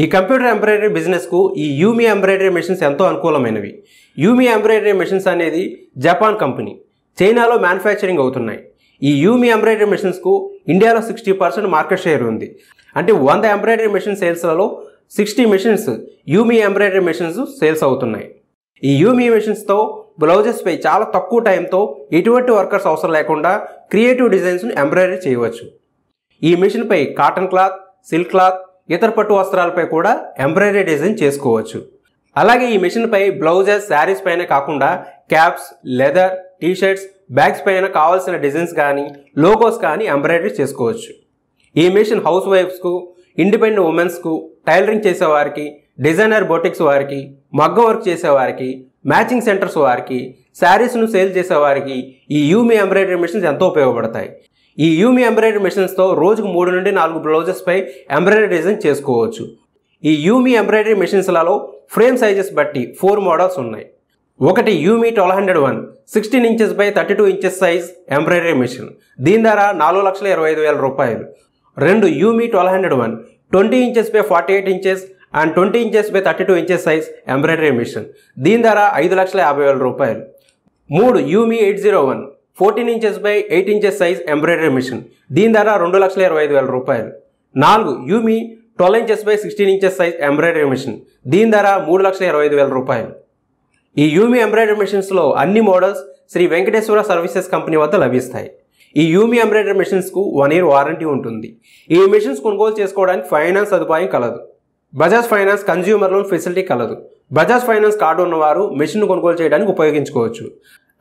ఈ computer embroidery బిజినెస్కు ఈ యూమి ఎంబ్రాయిడరీ మెషిన్స్ ఎంతో అనుకూలమైనవి. యూమి ఎంబ్రాయిడరీ మెషిన్స్ అనేది జపాన్ కంపెనీ, చైనాలో మ్యానుఫ్యాక్చరింగ్ అవుతున్నాయి. ఈ యూమి ఎంబ్రాయిడరీ మెషిన్స్కు ఇండియాలో 60% మార్కెట్ షేర్ ఉంది. అంటే 100 ఎంబ్రాయిడరీ మెషిన్ సేల్స్లలో 60 machines Yumi embroidery machines sales అవుతున్నాయి. ఈ యూమి మెషిన్స్తో బ్లౌజెస్పై చాలా తక్కువ టైంతో ఎటువంటి వర్కర్స్ అవసరం లేకుండా క్రియేటివ్ డిజైన్స్ను ఎంబ్రాయిడరీ చేయవచ్చు. ఈ మెషిన్పై కాటన్ క్లాత్, సిల్క్ క్లాత్, ఇతర పట్టు వస్త్రాలపై కూడా ఎంబ్రాయిడరీ డిజైన్ చేసుకోవచ్చు. అలాగే ఈ మెషిన్పై బ్లౌజెస్, శారీస్ పైన కాకుండా క్యాప్స్, లెదర్, టీషర్ట్స్, బ్యాగ్స్ పైన కావాల్సిన డిజైన్స్ కానీ లోగోస్ కానీ ఎంబ్రాయిడరీ చేసుకోవచ్చు. ఈ మెషిన్ హౌస్ వైఫ్స్కు, ఇండిపెండెంట్ ఉమెన్స్కు, టైలరింగ్ చేసేవారికి, డిజైనర్ బొటిక్స్ వారికి, మగ్గం వర్క్ చేసేవారికి, మ్యాచింగ్ సెంటర్స్ వారికి, శారీస్ను సేల్ చేసేవారికి ఈ యూమి ఎంబ్రాయిడరీ మెషిన్స్ ఎంతో ఉపయోగపడతాయి. ఈ యూమి ఎంబ్రాయిడరీ మెషిన్స్తో రోజుకు 3 నుండి 4 బ్లౌజెస్పై ఎంబ్రాయిడరీ డిజైన్ చేసుకోవచ్చు. ఈ యూమి ఎంబ్రాయిడరీ మెషిన్స్లలో ఫ్రేమ్ సైజెస్ బట్టి 4 మోడల్స్ ఉన్నాయి. ఒకటి యూమి 1201 16 inches by 32 inches size embroidery machine, దీని ధర 4,25,000 రూపాయలు. 2 యూమి 1201 20 inches by 48 inches and 20 inches by 32 inches size embroidery machine, దీని ధర 5,50,000 రూపాయలు. 3 యూమి 801 14 inches by 8 inches size embroidery machine, దీని ధర 2,25,000 రూపాయలు. 4 యూమి 12 inches by 16 inches size embroidery machine, దీని ధర 3,25,000 రూపాయలు. ఈ యూమి ఎంబ్రాయిడరీ మెషిన్స్లో అన్ని models Shri Venkateswara services company వద్ద లభిస్తాయి. ఈ యూమి ఎంబ్రాయిడరీ మెషిన్స్కు 1 year వారంటీ ఉంటుంది. ఈ మెషిన్స్ కొనుగోలు చేసుకోవడానికి ఫైనాన్స్ సదుపాయం కలదు. Bajaj finance consumer loan facility కలదు. బజాజ్ ఫైనాన్స్ కార్డు ఉన్నవారు మెషిన్ కొనుగోలు చేయడానికి ఉపయోగించుకోవచ్చు.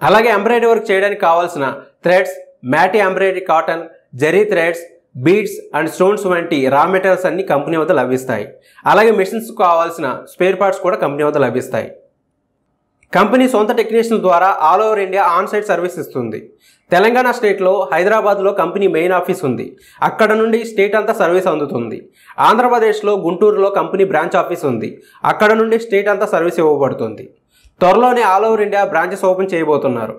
అలాగే ఎంబ్రాయిడరీ వర్క్ చేయడానికి కావాల్సిన థ్రెడ్స్, మ్యాటీ embroidery cotton, zari threads, beads and stones వంటి రా మెటీరియల్స్ అన్ని కంపెనీ వద్ద లభిస్తాయి. అలాగే మెషిన్స్కు కావాల్సిన స్పేర్ పార్ట్స్ కూడా కంపెనీ వద్ద లభిస్తాయి. కంపెనీ సొంత టెక్నీషియన్ల ద్వారా all over India on site service ఇస్తుంది. తెలంగాణ స్టేట్లో హైదరాబాద్లో కంపెనీ మెయిన్ ఆఫీస్ ఉంది. అక్కడ నుండి స్టేట్ అంతా సర్వీస్ అందుతుంది. ఆంధ్రప్రదేశ్లో గుంటూరులో కంపెనీ బ్రాంచ్ ఆఫీస్ ఉంది. అక్కడ నుండి స్టేట్ అంతా సర్వీస్ ఇవ్వబడుతుంది. త్వరలోనే all over India branches open చేయబోతున్నారు.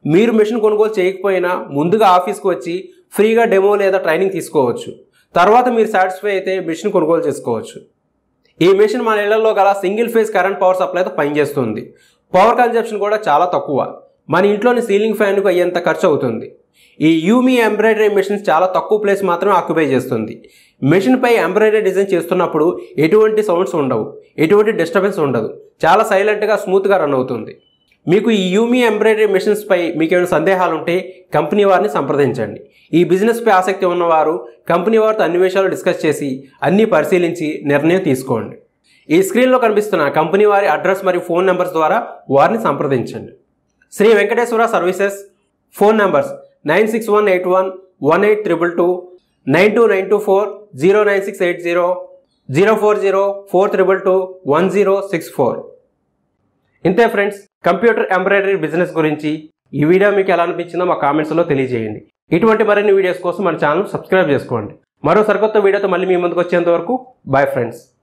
మీరు మెషిన్ కొనుగోలు చేయకపోయినా ముందుగా ఆఫీస్కి వచ్చి ఫ్రీగా డెమో లేదా ట్రైనింగ్ తీసుకోవచ్చు. తర్వాత మీరు సాటిస్ఫై అయితే మెషిన్ కొనుగోలు చేసుకోవచ్చు. ఈ మెషిన్ మన ఇళ్లలో గల సింగిల్ ఫేజ్ కరెంట్ పవర్ సప్లైతో పనిచేస్తుంది. పవర్ కన్జంప్షన్ కూడా చాలా తక్కువ. మన ఇంట్లోని సీలింగ్ ఫ్యాన్కు అయ్యేంత ఖర్చు అవుతుంది. ఈ యూమి ఎంబ్రాయిడరీ మెషిన్స్ చాలా తక్కువ ప్లేస్ మాత్రమే ఆక్యుపై చేస్తుంది. మెషిన్పై ఎంబ్రాయిడరీ డిజైన్ చేస్తున్నప్పుడు ఎటువంటి సౌండ్స్ ఉండవు, ఎటువంటి డిస్టర్బెన్స్ ఉండదు. చాలా సైలెంట్గా, స్మూత్గా రన్ అవుతుంది. మీకు ఈ యూమి ఎంబ్రాయిడరీ మెషిన్స్పై మీకు ఏమైనా సందేహాలు ఉంటే కంపెనీ వారిని సంప్రదించండి. ఈ బిజినెస్పై ఆసక్తి ఉన్నవారు కంపెనీ వారితో అన్ని విషయాలు డిస్కస్ చేసి అన్నీ పరిశీలించి నిర్ణయం తీసుకోండి. ఈ స్క్రీన్లో కనిపిస్తున్న కంపెనీ వారి అడ్రస్ మరియు ఫోన్ నెంబర్స్ ద్వారా వారిని సంప్రదించండి. Shri Venkateswara services phone numbers 9618111822, 9292409680, 04042221064. ఇంతే ఫ్రెండ్స్, కంప్యూటర్ ఎంబ్రాయిడరీ బిజినెస్ గురించి ఈ వీడియో మీకు ఎలా అనిపించిందో మా కామెంట్స్లో తెలియజేయండి. ఇటువంటి మరిన్ని వీడియోస్ కోసం మన ఛానల్ సబ్స్క్రైబ్ చేసుకోండి. మరో సరికొత్త వీడియోతో మళ్ళీ మీ ముందుకు వచ్చేంత వరకు బాయ్ ఫ్రెండ్స్.